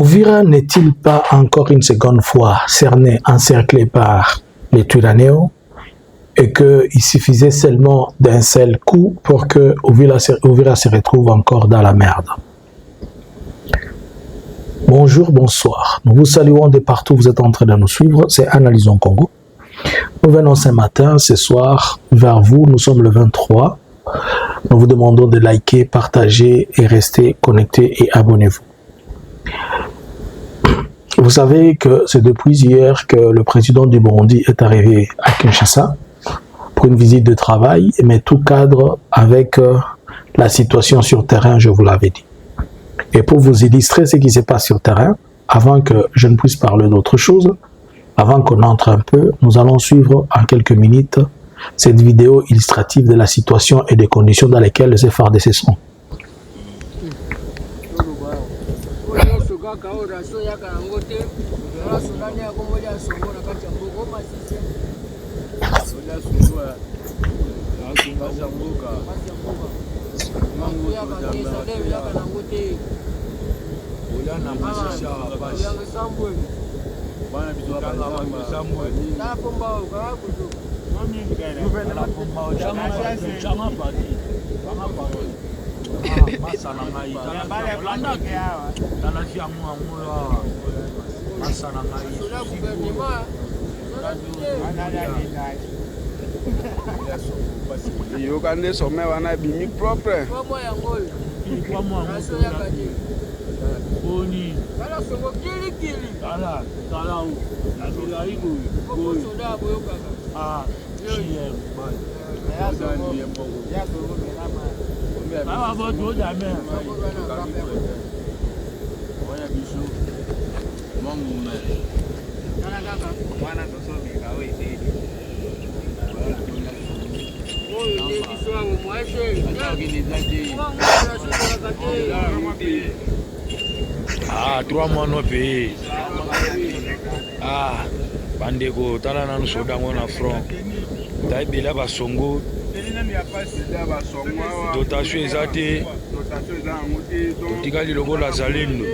Uvira n'est-il pas encore une seconde fois cerné, encerclé par les Twirranéos et qu'il suffisait seulement d'un seul coup pour que Uvira se retrouve encore dans la merde? Bonjour, bonsoir. Nous vous saluons de partout où vous êtes en train de nous suivre. C'est Analysons Congo. Nous venons ce matin, ce soir, vers vous. Nous sommes le 23. Nous vous demandons de liker, partager et rester connectés et abonnez-vous. Vous savez que c'est depuis hier que le président du Burundi est arrivé à Kinshasa pour une visite de travail, mais tout cadre avec la situation sur terrain, je vous l'avais dit. Et pour vous illustrer ce qui se passe sur terrain, avant que je ne puisse parler d'autre chose, avant qu'on entre un peu, nous allons suivre en quelques minutes cette vidéo illustrative de la situation et des conditions dans lesquelles les FARDC sont. Yokande sommet wana bimi propre. Ah, 3 mois non payé. Ah, bandeko, tala na soda ngona front. Taibela basongo. Dotation ezate. Totikali logo la zalendo.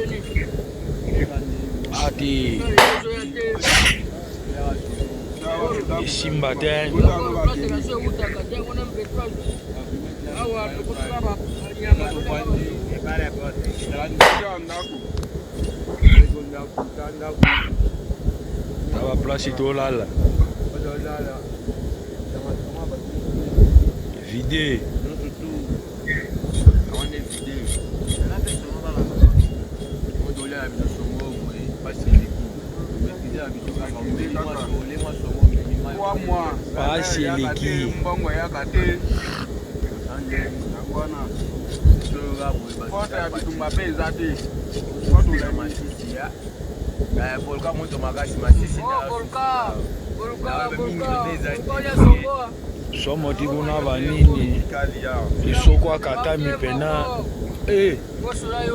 Ati. Simba ten. Ça va placer tout là. Vidé. Pas chez les qui. Somo tibuna banini isoko akata mipena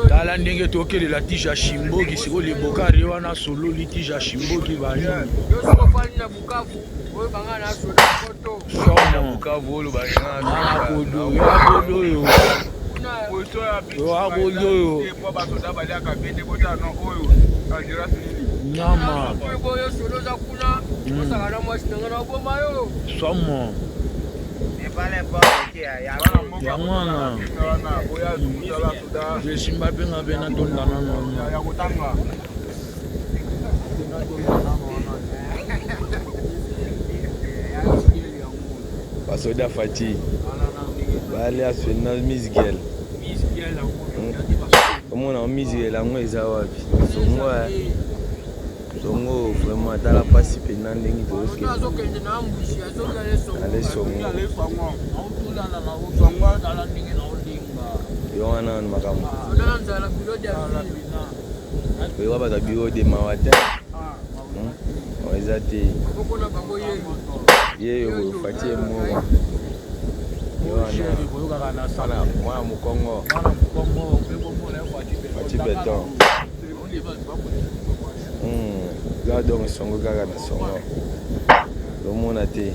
tala ndenge tokele la tija shimboki siko le bokari wana solo li tija shimboki bani somo bukavu lo bana kodo yo Nyama. Somo. Yamwana. Je suis pas bien avec un ton Pasoda Fati. Bale a fait une Miss Girl. Comment on a Miss Girl à moi ils ont Songo vraiment dans la passe pénale n'engi toske. Allez songo. Yo wana makambo. Yo ba biro de mawata. Oizati. Ye yo fatie mo. Yo wana sana mwa mukongo. Fatie beton. Là donc songo gaga na songo. Le monde a été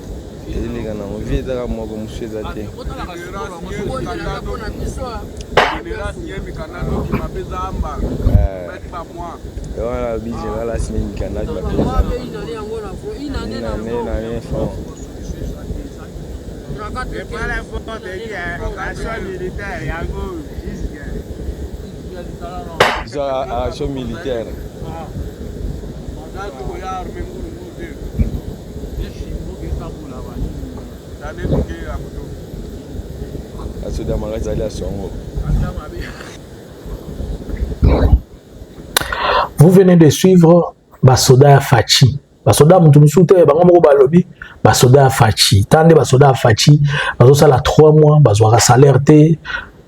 Action militaire. Vous venez de suivre Basoda Fachi. Basoda Moutoumsoute, Bango Balobi, Basoda Fachi. Tande Basoda Fachi, Basosala 3 mois, Basoara salaire T.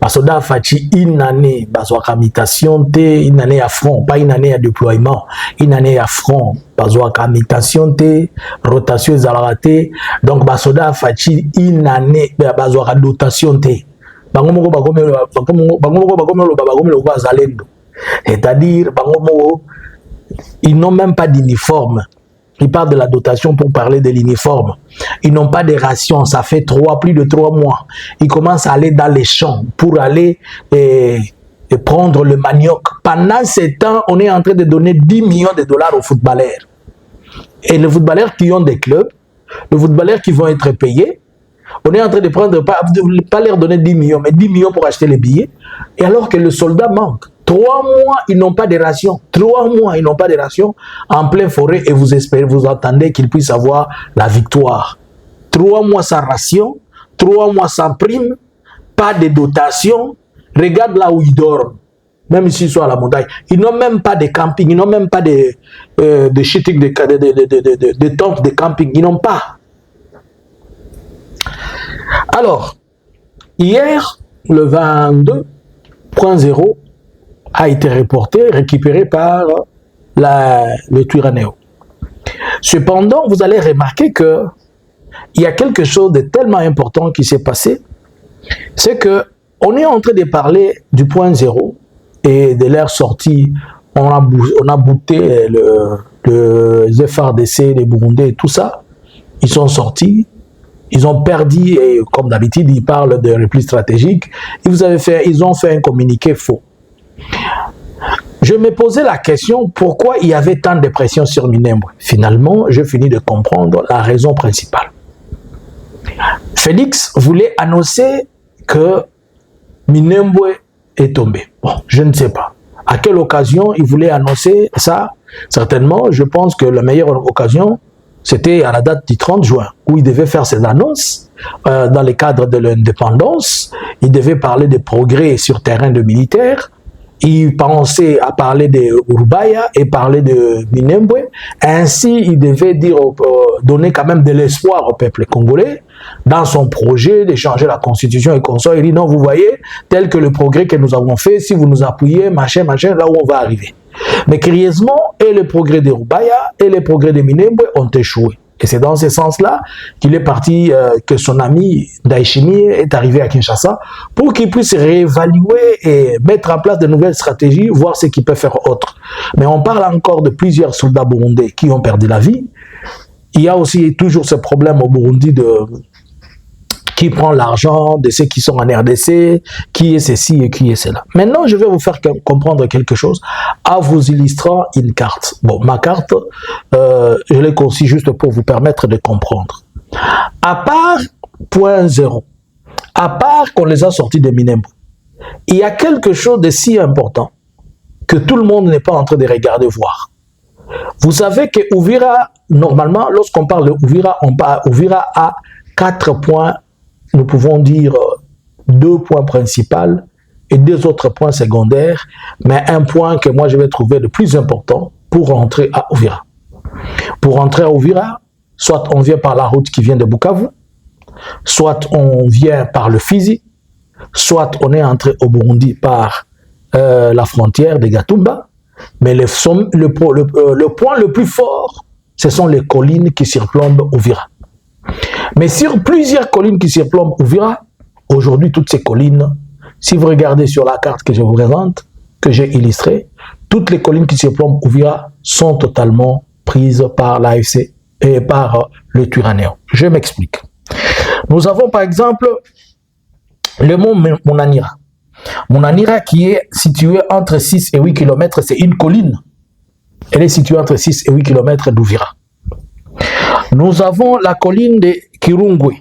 Basoda Fachi, une année, Basoara mutation T, une année à front, pas une année à déploiement, une année à front, Basoara mutation T, rotation Zalaraté. Donc Basoda Fachi, une année, Basoara dotation T. C'est-à-dire, ils n'ont même pas d'uniforme. Ils parlent de la dotation pour parler de l'uniforme. Ils n'ont pas de rations. Ça fait plus de 3 mois. Ils commencent à aller dans les champs pour aller prendre le manioc. Pendant ce temps, on est en train de donner 10 millions de dollars aux footballeurs. Et les footballeurs qui ont des clubs, les footballeurs qui vont être payés, on est en train de prendre, pas leur donner 10 millions, mais 10 millions pour acheter les billets. Et alors que le soldat manque. 3 mois, ils n'ont pas de ration. 3 mois, ils n'ont pas de ration en pleine forêt et vous espérez, vous attendez qu'ils puissent avoir la victoire. 3 mois sans ration, 3 mois sans prime, pas de dotation. Regarde là où ils dorment. Même ici, ils sont à la montagne. Ils n'ont même pas de camping, ils n'ont même pas de shitting, de tentes de camping. Ils n'ont pas. Alors, hier, le 22.0 a été reporté, récupéré par le Twirranéo. Cependant, vous allez remarquer que il y a quelque chose de tellement important qui s'est passé, c'est que on est en train de parler du point 0 et de leur sortie. On a bouté le FARDC, les Burundais et tout ça. Ils sont sortis. Ils ont perdu, et comme d'habitude, ils parlent de repli stratégique. Ils ont fait un communiqué faux. Je me posais la question, pourquoi il y avait tant de pression sur Minembwe? Finalement, j'ai fini de comprendre la raison principale. Félix voulait annoncer que Minembwe est tombé. Bon, je ne sais pas. À quelle occasion il voulait annoncer ça? Certainement, je pense que la meilleure occasion, c'était à la date du 30 juin, où il devait faire ses annonces dans le cadre de l'indépendance. Il devait parler des progrès sur terrain de militaires. Il pensait à parler de Urbaya et parler de Minembwe. Ainsi, il devait dire, donner quand même de l'espoir au peuple congolais dans son projet de changer la constitution et consort. Il dit non, vous voyez, tel que le progrès que nous avons fait, si vous nous appuyez, machin, là où on va arriver. Mais curieusement, et le progrès de Urbaya et le progrès de Minembwe ont échoué. Et c'est dans ce sens-là qu'il est parti, que son ami Ndayishimiye est arrivé à Kinshasa pour qu'il puisse réévaluer et mettre en place de nouvelles stratégies, voir ce qu'il peut faire autre. Mais on parle encore de plusieurs soldats burundais qui ont perdu la vie. Il y a aussi toujours ce problème au Burundi de qui prend l'argent, de ceux qui sont en RDC, qui est ceci et qui est cela. Maintenant, je vais vous faire comprendre quelque chose en vous illustrant une carte. Bon, ma carte, je l'ai conçue juste pour vous permettre de comprendre. À part point 0, à part qu'on les a sortis de Minembwe, il y a quelque chose de si important que tout le monde n'est pas en train de regarder voir. Vous savez que Uvira, normalement, lorsqu'on parle de Uvira, on parle Uvira à 4 points. Nous pouvons dire 2 points principaux et 2 autres points secondaires, mais un point que moi je vais trouver le plus important pour rentrer à Uvira. Pour rentrer à Uvira, soit on vient par la route qui vient de Bukavu, soit on vient par le Fizi, soit on est entré au Burundi par la frontière de Gatumba, mais le point le plus fort, ce sont les collines qui surplombent Uvira. Mais sur plusieurs collines qui surplombent Uvira, aujourd'hui toutes ces collines, si vous regardez sur la carte que je vous présente, que j'ai illustrée, toutes les collines qui surplombent Uvira sont totalement prises par l'AFC et par le Twirranéo. Je m'explique. Nous avons par exemple le mont Munanira. Munanira qui est situé entre 6 et 8 km, c'est une colline. Elle est située entre 6 et 8 km d'Uvira. Nous avons la colline de Kirungwe.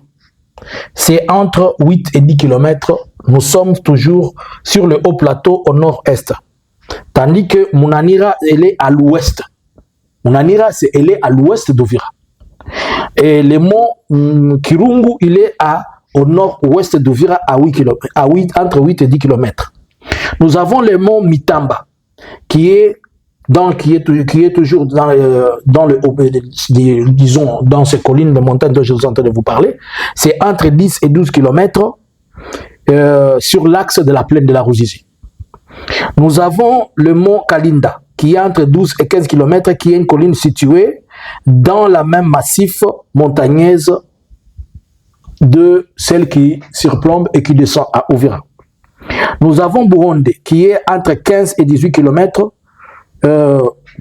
C'est entre 8 et 10 km. Nous sommes toujours sur le haut plateau au nord-est. Tandis que Munanira, elle est à l'ouest. Munanira, elle est à l'ouest d'Uvira. Et le mont Kirungu, il est au nord-ouest d'Uvira, entre 8 et 10 km. Nous avons le mont Mitamba, qui est toujours disons, dans ces collines de montagne dont je vous entends vous parler. C'est entre 10 et 12 km sur l'axe de la plaine de la Ruzizi. Nous avons le mont Kalinda, qui est entre 12 et 15 km, qui est une colline située dans la même massif montagneuse de celle qui surplombe et qui descend à Uvira. Nous avons Buronde, qui est entre 15 et 18 km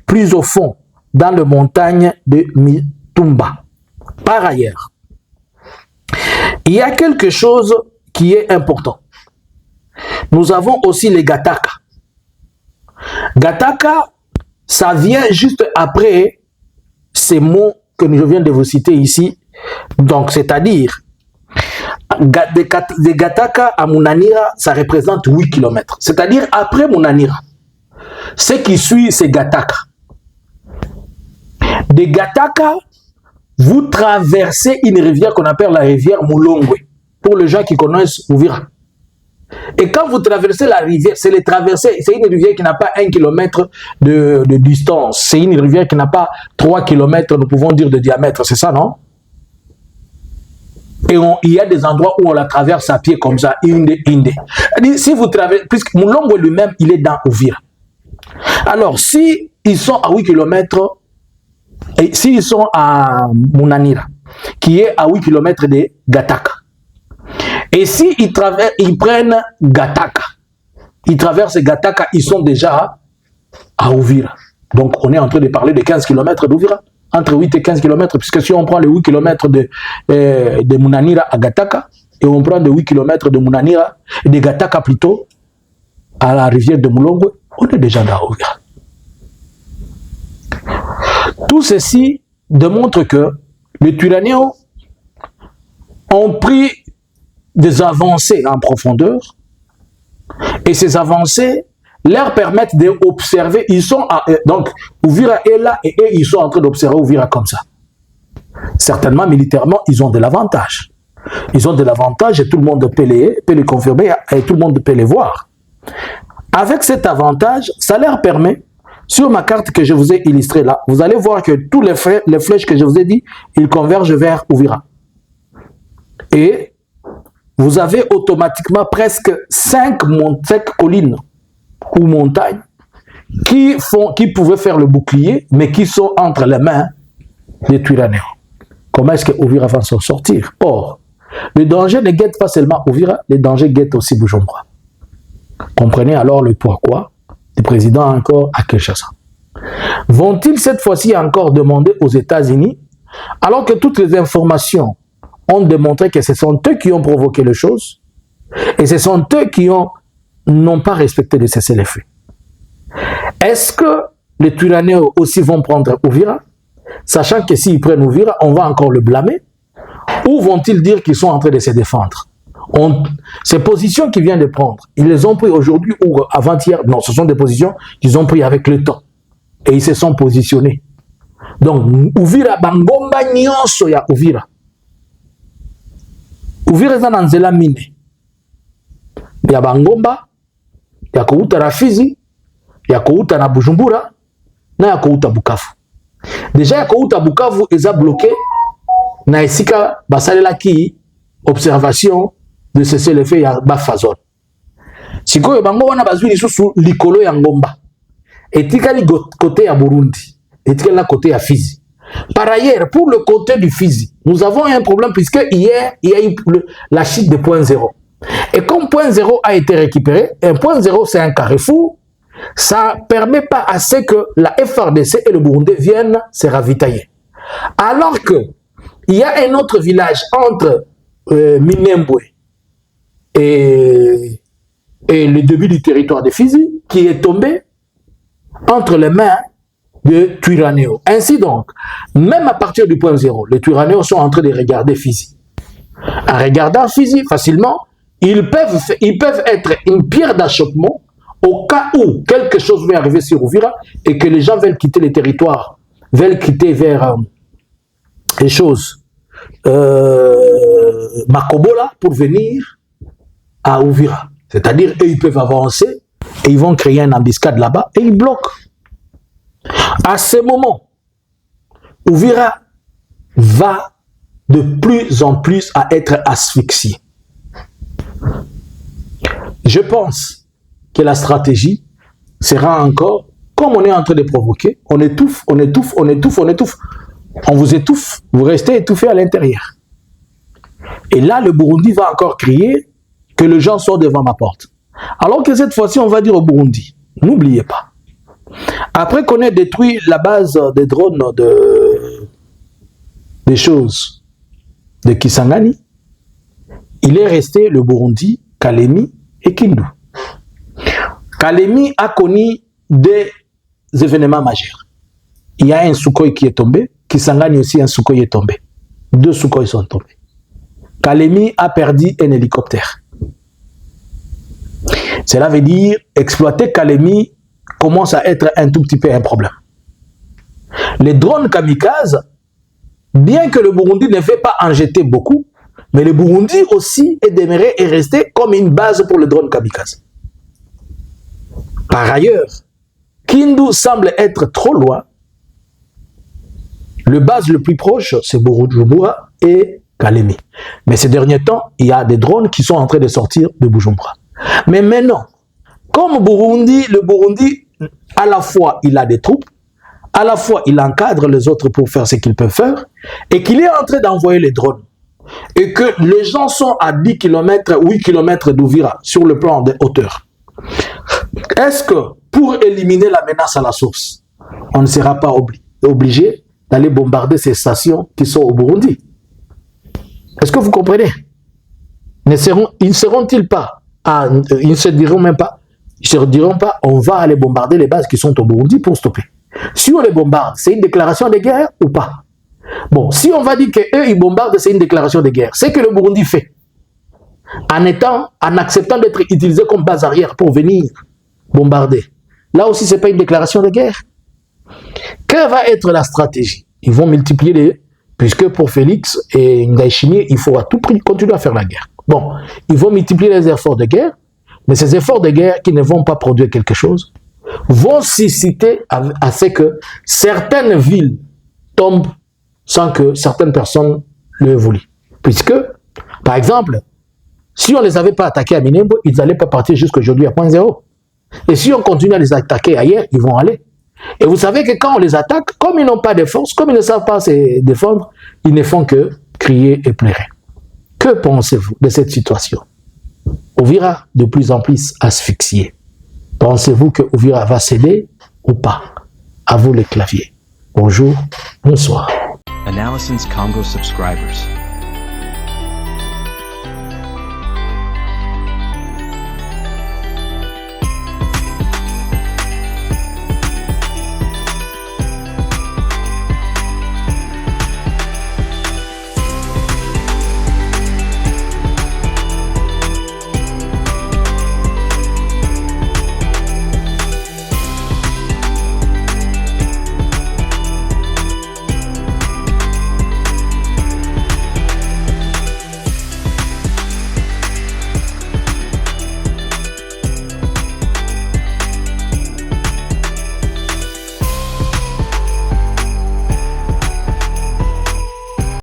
plus au fond, dans les montagnes de Mitumba. Par ailleurs, il y a quelque chose qui est important. Nous avons aussi les Gataka. Gataka, ça vient juste après ces mots que je viens de vous citer ici. Donc, c'est-à-dire, de Gataka à Munanira, ça représente 8 km. C'est-à-dire, après Munanira, ce qui suit, c'est Gataka. De Gataka, vous traversez une rivière qu'on appelle la rivière Mulongwe, pour les gens qui connaissent Uvira. Et quand vous traversez la rivière, c'est une rivière qui n'a pas 1 km de distance. C'est une rivière qui n'a pas 3 km, nous pouvons dire, de diamètre. C'est ça, non? Et il y a des endroits où on la traverse à pied comme ça, inde. Si vous traversez, puisque Mulongwe lui-même, il est dans Uvira. Alors, si ils sont à 8 km, et s'ils sont à Munanira, qui est à 8 km de Gataka, et si ils prennent Gataka, ils traversent Gataka, ils sont déjà à Uvira. Donc, on est en train de parler de 15 km d'Uvira, entre 8 et 15 km, puisque si on prend les 8 km de Munanira à Gataka, et on prend les 8 km de Munanira, de Gataka plutôt, à la rivière de Mulongwe, on est déjà dans Uvira. Tout ceci démontre que les Twirwanéens ont pris des avancées en profondeur et ces avancées leur permettent d'observer. Donc, Uvira est là et eux, ils sont en train d'observer Uvira comme ça. Certainement, militairement, ils ont de l'avantage. Ils ont de l'avantage et tout le monde peut les confirmer et tout le monde peut les voir. Avec cet avantage, ça leur permet, sur ma carte que je vous ai illustrée là, vous allez voir que tous les flèches que je vous ai dit, ils convergent vers Uvira. Et vous avez automatiquement presque 5 collines ou montagnes qui pouvaient faire le bouclier, mais qui sont entre les mains des Twirwanéens. Comment est-ce que Uvira va s'en sortir? Or, le danger ne guette pas seulement Uvira, le danger guette aussi Bujumbura. Comprenez alors le pourquoi du président encore à Kinshasa. Vont-ils cette fois-ci encore demander aux États-Unis, alors que toutes les informations ont démontré que ce sont eux qui ont provoqué les choses, et ce sont eux qui n'ont pas respecté le cessez-le-feu? Est-ce que les Twirwanéens aussi vont prendre Uvira, sachant que s'ils prennent Uvira, on va encore le blâmer? Ou vont-ils dire qu'ils sont en train de se défendre? Ces positions qu'ils viennent de prendre, ils les ont pris aujourd'hui ou avant-hier? Non, ce sont des positions qu'ils ont pris avec le temps. Et ils se sont positionnés. Donc, Uvira, Bangomba, Nyonso ya Uvira. Uvira est dans Nzela Mine. Il y a Bangomba, il y a Kouta na Fizi, il y a Kouta na Bujumbura, il y a Kouta Bukavu. Déjà, il y a Kouta Bukavu, ils ont bloqué. Na esika basalela ki observation de cessez-le-feu ya bafazon. Sikoyo bango wana bazwi lisusu likolo ya Ngomba. Etikali côté ya Burundi, etikali na côté ya Fizi. Par ailleurs, pour le côté du Fizi, nous avons un problème puisque hier, il y a eu la chute de point 0. Et comme point 0 a été récupéré, un point 0 c'est un carrefour, ça ne permet pas à ce que la FRDC et le Burundi viennent se ravitailler. Alors que il y a un autre village entre Minembwe et le début du territoire de Fizi qui est tombé entre les mains de Twirwaneho. Ainsi donc, même à partir du point zéro, les Twirwaneho sont en train de regarder Fizi. En regardant Fizi, facilement, ils peuvent être une pierre d'achoppement au cas où quelque chose va arriver sur Uvira et que les gens veulent quitter les territoires, veulent quitter vers les choses Makobola pour venir à Uvira. C'est-à-dire, eux, ils peuvent avancer et ils vont créer une embuscade là-bas et ils bloquent. À ce moment, Uvira va de plus en plus à être asphyxié. Je pense que la stratégie sera encore, comme on est en train de provoquer, on étouffe, on étouffe, on étouffe, on étouffe. On vous étouffe, vous restez étouffé à l'intérieur. Et là, le Burundi va encore crier que les gens sortent devant ma porte. Alors que cette fois-ci, on va dire au Burundi, n'oubliez pas, après qu'on ait détruit la base des drones des choses de Kisangani, il est resté le Burundi, Kalemi et Kindu. Kalemi a connu des événements majeurs. Il y a un Sukhoi qui est tombé, Kisangani aussi, un Sukhoi est tombé. 2 Sukhoi sont tombés. Kalemi a perdu un hélicoptère. Cela veut dire exploiter Kalemi commence à être un tout petit peu un problème. Les drones kamikazes, bien que le Burundi ne fait pas en jeter beaucoup, mais le Burundi aussi est demeuré et resté comme une base pour les drones kamikazes. Par ailleurs, Kindu semble être trop loin. Le base le plus proche, c'est Bujumbura et Kalemi. Mais ces derniers temps, il y a des drones qui sont en train de sortir de Bujumbura. Mais maintenant, comme le Burundi, à la fois il a des troupes, à la fois il encadre les autres pour faire ce qu'ils peuvent faire, et qu'il est en train d'envoyer les drones, et que les gens sont à 10 km, 8 km d'Uvira, sur le plan de hauteur. Est-ce que, pour éliminer la menace à la source, on ne sera pas obligé d'aller bombarder ces stations qui sont au Burundi? Est-ce que vous comprenez? Ils ne seront-ils pas, ils ne se diront même pas, ils ne se diront pas, on va aller bombarder les bases qui sont au Burundi pour stopper. Si on les bombarde, c'est une déclaration de guerre ou pas? Bon, si on va dire qu'eux, ils bombardent, c'est une déclaration de guerre. C'est que le Burundi fait, en acceptant d'être utilisé comme base arrière pour venir bombarder. Là aussi, ce n'est pas une déclaration de guerre. Quelle va être la stratégie? Ils vont multiplier puisque pour Félix et Ndayishimiye, il faut à tout prix continuer à faire la guerre. Bon, ils vont multiplier les efforts de guerre, mais ces efforts de guerre qui ne vont pas produire quelque chose, vont susciter à ce que certaines villes tombent sans que certaines personnes le voulaient. Puisque, par exemple, si on ne les avait pas attaqués à Minembwe, ils n'allaient pas partir jusqu'aujourd'hui à point zéro. Et si on continue à les attaquer ailleurs, ils vont aller. Et vous savez que quand on les attaque, comme ils n'ont pas de force, comme ils ne savent pas se défendre, ils ne font que crier et pleurer. Que pensez-vous de cette situation? Uvira de plus en plus asphyxié. Pensez-vous que Uvira va céder ou pas? À vous les claviers. Bonjour, bonsoir. Analysins Congo subscribers.